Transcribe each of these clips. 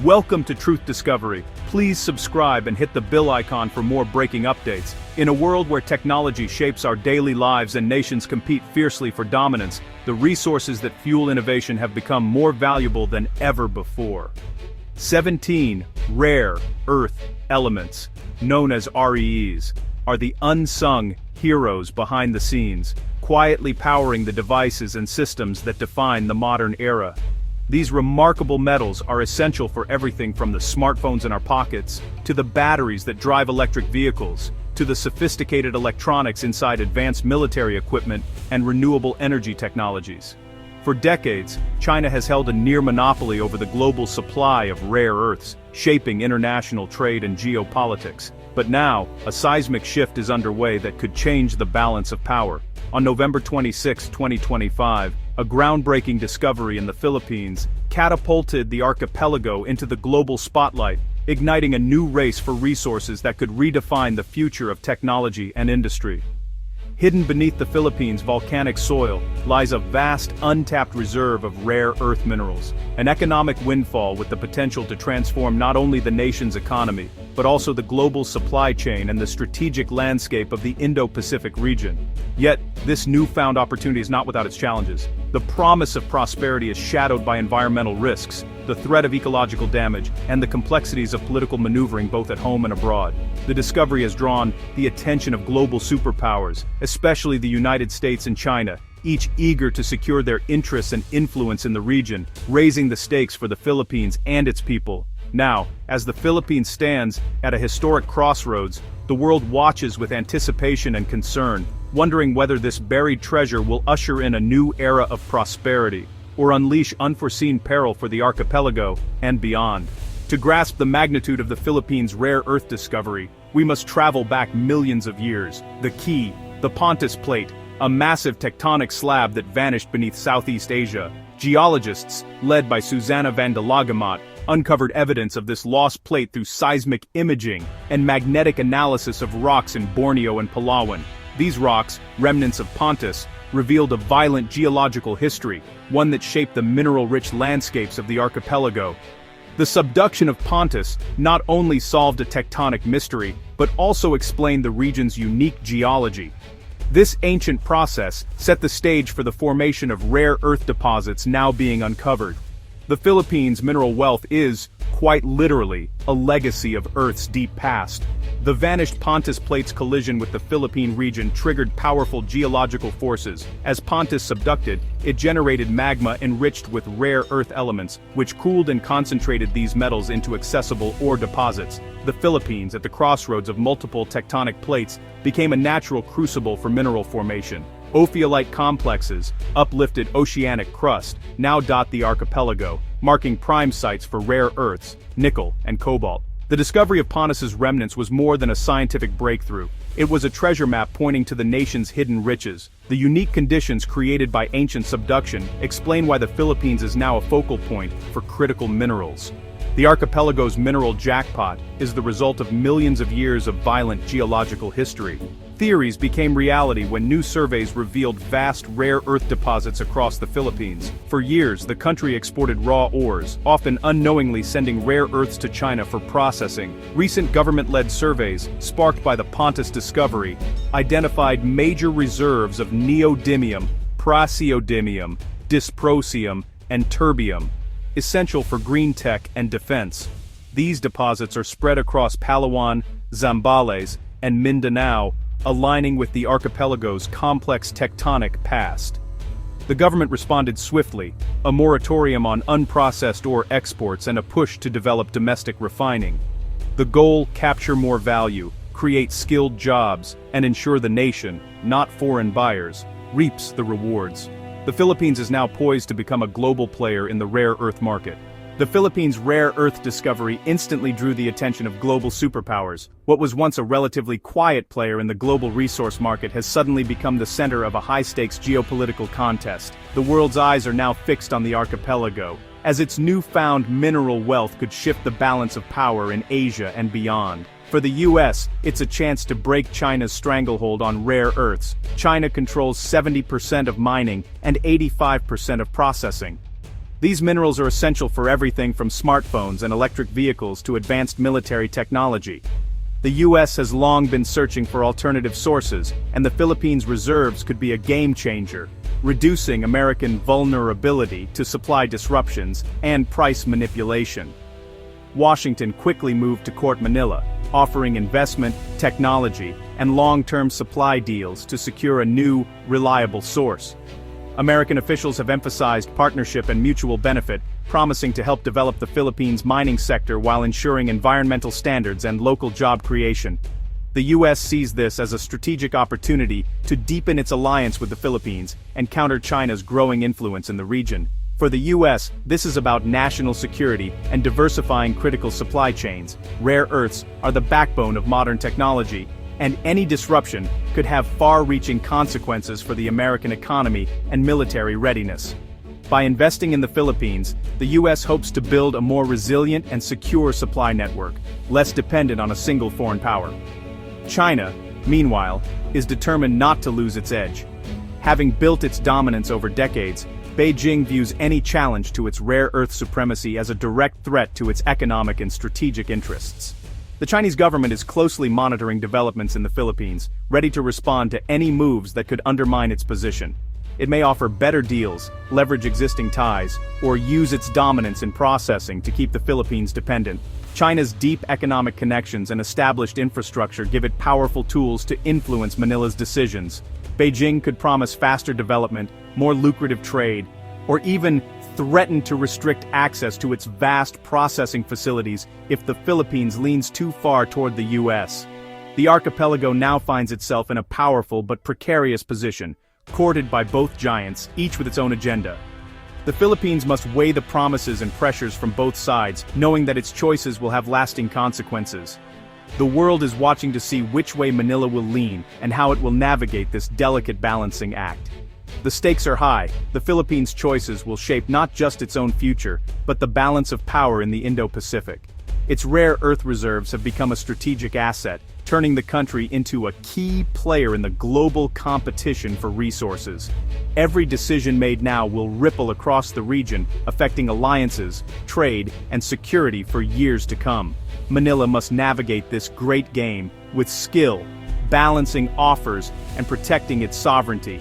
Welcome to Truth Discovery. Please subscribe and hit the bell icon for more breaking updates. In a world where technology shapes our daily lives and nations compete fiercely for dominance, the resources that fuel innovation have become more valuable than ever before. 17 rare earth elements, known as REEs, are the unsung heroes behind the scenes, quietly powering the devices and systems that define the modern era. These remarkable metals are essential for everything from the smartphones in our pockets, to the batteries that drive electric vehicles, to the sophisticated electronics inside advanced military equipment and renewable energy technologies. For decades, China has held a near monopoly over the global supply of rare earths, shaping international trade and geopolitics. But now, a seismic shift is underway that could change the balance of power. On November 26, 2025, a groundbreaking discovery in the Philippines catapulted the archipelago into the global spotlight, igniting a new race for resources that could redefine the future of technology and industry. Hidden beneath the Philippines' volcanic soil lies a vast, untapped reserve of rare earth minerals, an economic windfall with the potential to transform not only the nation's economy, but also the global supply chain and the strategic landscape of the Indo-Pacific region. Yet, this newfound opportunity is not without its challenges. The promise of prosperity is shadowed by environmental risks, the threat of ecological damage, and the complexities of political maneuvering both at home and abroad. The discovery has drawn the attention of global superpowers, especially the United States and China, each eager to secure their interests and influence in the region, raising the stakes for the Philippines and its people. Now, as the Philippines stands at a historic crossroads, the world watches with anticipation and concern, wondering whether this buried treasure will usher in a new era of prosperity, or unleash unforeseen peril for the archipelago and beyond. To grasp the magnitude of the Philippines' rare earth discovery, we must travel back millions of years. The key, the Pontus Plate, a massive tectonic slab that vanished beneath Southeast Asia. Geologists, led by Susanna van de Lagamat, uncovered evidence of this lost plate through seismic imaging and magnetic analysis of rocks in Borneo and Palawan. These rocks, remnants of Pontus, revealed a violent geological history, one that shaped the mineral-rich landscapes of the archipelago. The subduction of Pontus not only solved a tectonic mystery, but also explained the region's unique geology. This ancient process set the stage for the formation of rare earth deposits now being uncovered. The Philippines' mineral wealth is, quite literally, a legacy of Earth's deep past. The vanished Pontus Plate's collision with the Philippine region triggered powerful geological forces. As Pontus subducted, it generated magma enriched with rare earth elements, which cooled and concentrated these metals into accessible ore deposits. The Philippines, at the crossroads of multiple tectonic plates, became a natural crucible for mineral formation. Ophiolite complexes, uplifted oceanic crust, now dot the archipelago, marking prime sites for rare earths, nickel, and cobalt. The discovery of Pontus's remnants was more than a scientific breakthrough. It was a treasure map pointing to the nation's hidden riches. The unique conditions created by ancient subduction explain why the Philippines is now a focal point for critical minerals. The archipelago's mineral jackpot is the result of millions of years of violent geological history. Theories became reality when new surveys revealed vast rare earth deposits across the Philippines. For years, the country exported raw ores, often unknowingly sending rare earths to China for processing. Recent government-led surveys, sparked by the Pontus discovery, identified major reserves of neodymium, praseodymium, dysprosium, and terbium, essential for green tech and defense. These deposits are spread across Palawan, Zambales, and Mindanao, aligning with the archipelago's complex tectonic past. The government responded swiftly, a moratorium on unprocessed ore exports and a push to develop domestic refining. The goal: capture more value, create skilled jobs, and ensure the nation, not foreign buyers, reaps the rewards. The Philippines is now poised to become a global player in the rare earth market. The Philippines' rare earth discovery instantly drew the attention of global superpowers. What was once a relatively quiet player in the global resource market has suddenly become the center of a high-stakes geopolitical contest. The world's eyes are now fixed on the archipelago, as its newfound mineral wealth could shift the balance of power in Asia and beyond. For the US, it's a chance to break China's stranglehold on rare earths. China controls 70% of mining and 85% of processing. These minerals are essential for everything from smartphones and electric vehicles to advanced military technology. The US has long been searching for alternative sources, and the Philippines' reserves could be a game changer, reducing American vulnerability to supply disruptions and price manipulation. Washington quickly moved to court Manila, offering investment, technology, and long-term supply deals to secure a new, reliable source. American officials have emphasized partnership and mutual benefit, promising to help develop the Philippines' mining sector while ensuring environmental standards and local job creation. The US sees this as a strategic opportunity to deepen its alliance with the Philippines and counter China's growing influence in the region. For the US, this is about national security and diversifying critical supply chains. Rare earths are the backbone of modern technology, and any disruption could have far-reaching consequences for the American economy and military readiness. By investing in the Philippines, the US hopes to build a more resilient and secure supply network, less dependent on a single foreign power. China, meanwhile, is determined not to lose its edge. Having built its dominance over decades, Beijing views any challenge to its rare earth supremacy as a direct threat to its economic and strategic interests. The Chinese government is closely monitoring developments in the Philippines, ready to respond to any moves that could undermine its position. It may offer better deals, leverage existing ties, or use its dominance in processing to keep the Philippines dependent. China's deep economic connections and established infrastructure give it powerful tools to influence Manila's decisions. Beijing could promise faster development, more lucrative trade, or even threaten to restrict access to its vast processing facilities if the Philippines leans too far toward the US. The archipelago now finds itself in a powerful but precarious position, courted by both giants, each with its own agenda. The Philippines must weigh the promises and pressures from both sides, knowing that its choices will have lasting consequences. The world is watching to see which way Manila will lean and how it will navigate this delicate balancing act. The stakes are high. The Philippines' choices will shape not just its own future, but the balance of power in the Indo-Pacific. Its rare earth reserves have become a strategic asset, turning the country into a key player in the global competition for resources. Every decision made now will ripple across the region, affecting alliances, trade, and security for years to come. Manila must navigate this great game with skill, balancing offers and protecting its sovereignty.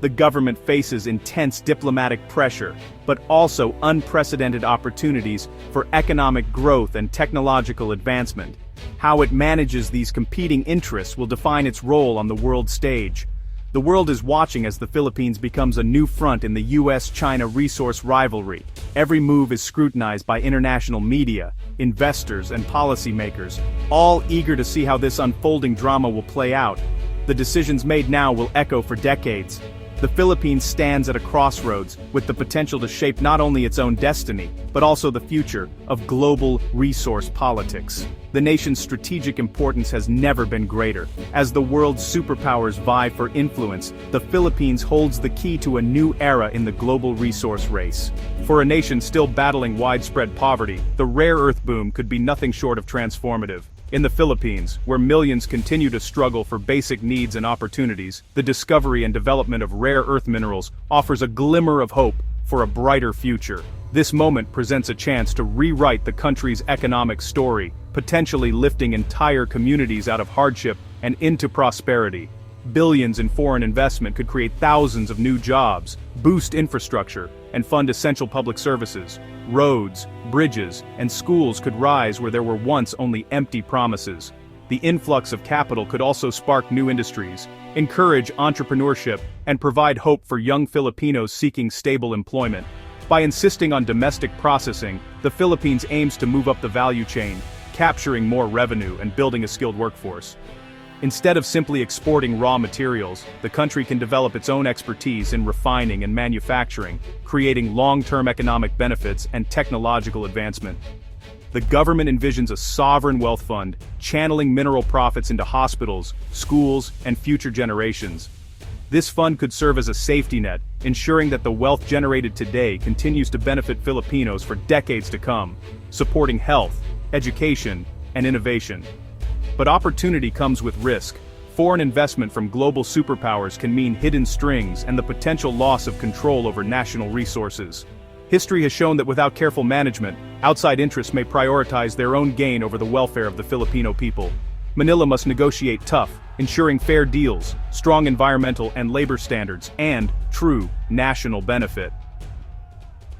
The government faces intense diplomatic pressure, but also unprecedented opportunities for economic growth and technological advancement. How it manages these competing interests will define its role on the world stage. The world is watching as the Philippines becomes a new front in the US-China resource rivalry. Every move is scrutinized by international media, investors, and policymakers, all eager to see how this unfolding drama will play out. The decisions made now will echo for decades. The Philippines stands at a crossroads, with the potential to shape not only its own destiny, but also the future of global resource politics. The nation's strategic importance has never been greater. As the world's superpowers vie for influence, the Philippines holds the key to a new era in the global resource race. For a nation still battling widespread poverty, the rare earth boom could be nothing short of transformative. In the Philippines, where millions continue to struggle for basic needs and opportunities, the discovery and development of rare earth minerals offers a glimmer of hope for a brighter future. This moment presents a chance to rewrite the country's economic story, potentially lifting entire communities out of hardship and into prosperity. Billions in foreign investment could create thousands of new jobs, boost infrastructure, and fund essential public services. Roads, bridges, and schools could rise where there were once only empty promises. The influx of capital could also spark new industries, encourage entrepreneurship, and provide hope for young Filipinos seeking stable employment. By insisting on domestic processing, the Philippines aims to move up the value chain, capturing more revenue and building a skilled workforce. Instead of simply exporting raw materials, the country can develop its own expertise in refining and manufacturing, creating long-term economic benefits and technological advancement. The government envisions a sovereign wealth fund, channeling mineral profits into hospitals, schools, and future generations. This fund could serve as a safety net, ensuring that the wealth generated today continues to benefit Filipinos for decades to come, supporting health, education, and innovation. But opportunity comes with risk. Foreign investment from global superpowers can mean hidden strings and the potential loss of control over national resources. History has shown that without careful management, outside interests may prioritize their own gain over the welfare of the Filipino people. Manila must negotiate tough, ensuring fair deals, strong environmental and labor standards, and true national benefit.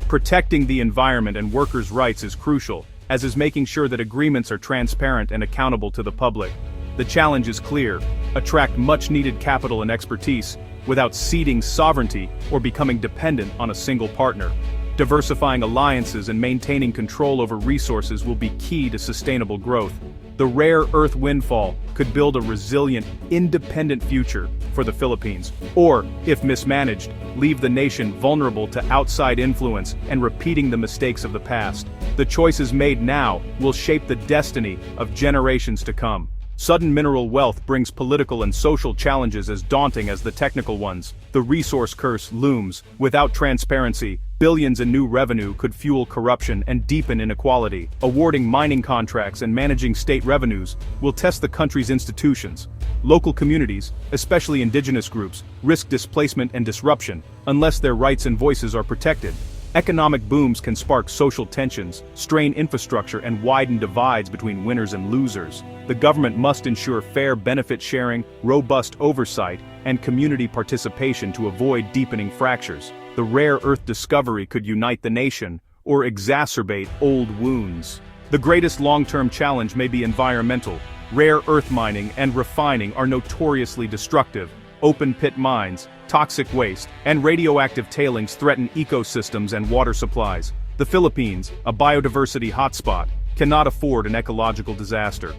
Protecting the environment and workers' rights is crucial, as is making sure that agreements are transparent and accountable to the public. The challenge is clear: attract much-needed capital and expertise, without ceding sovereignty or becoming dependent on a single partner. Diversifying alliances and maintaining control over resources will be key to sustainable growth. The rare earth windfall could build a resilient, independent future for the Philippines, or, if mismanaged, leave the nation vulnerable to outside influence and repeating the mistakes of the past. The choices made now will shape the destiny of generations to come. Sudden mineral wealth brings political and social challenges as daunting as the technical ones. The resource curse looms. Without transparency, billions in new revenue could fuel corruption and deepen inequality. Awarding mining contracts and managing state revenues will test the country's institutions. Local communities, especially indigenous groups, risk displacement and disruption unless their rights and voices are protected. Economic booms can spark social tensions, strain infrastructure, and widen divides between winners and losers. The government must ensure fair benefit sharing, robust oversight, and community participation to avoid deepening fractures. The rare earth discovery could unite the nation, or exacerbate old wounds. The greatest long-term challenge may be environmental. Rare earth mining and refining are notoriously destructive. Open-pit mines, toxic waste, and radioactive tailings threaten ecosystems and water supplies. The Philippines, a biodiversity hotspot, cannot afford an ecological disaster.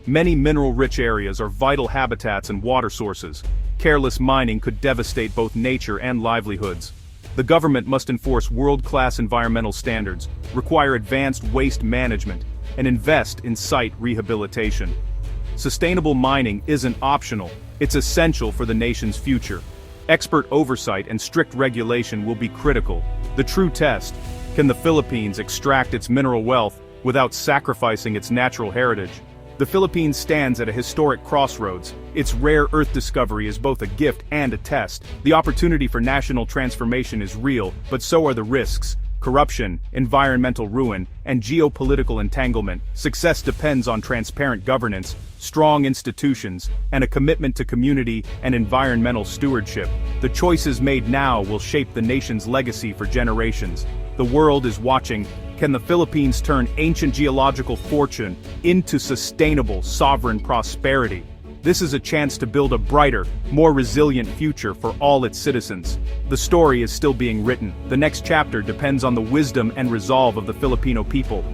Many mineral-rich areas are vital habitats and water sources. Careless mining could devastate both nature and livelihoods. The government must enforce world-class environmental standards, require advanced waste management, and invest in site rehabilitation. Sustainable mining isn't optional, it's essential for the nation's future. Expert oversight and strict regulation will be critical. The true test: can the Philippines extract its mineral wealth without sacrificing its natural heritage? The Philippines stands at a historic crossroads. Its rare earth discovery is both a gift and a test. The opportunity for national transformation is real, but so are the risks: corruption, environmental ruin, and geopolitical entanglement. Success depends on transparent governance, strong institutions, and a commitment to community and environmental stewardship. The choices made now will shape the nation's legacy for generations. The world is watching. Can the Philippines turn ancient geological fortune into sustainable, sovereign prosperity? This is a chance to build a brighter, more resilient future for all its citizens. The story is still being written. The next chapter depends on the wisdom and resolve of the Filipino people.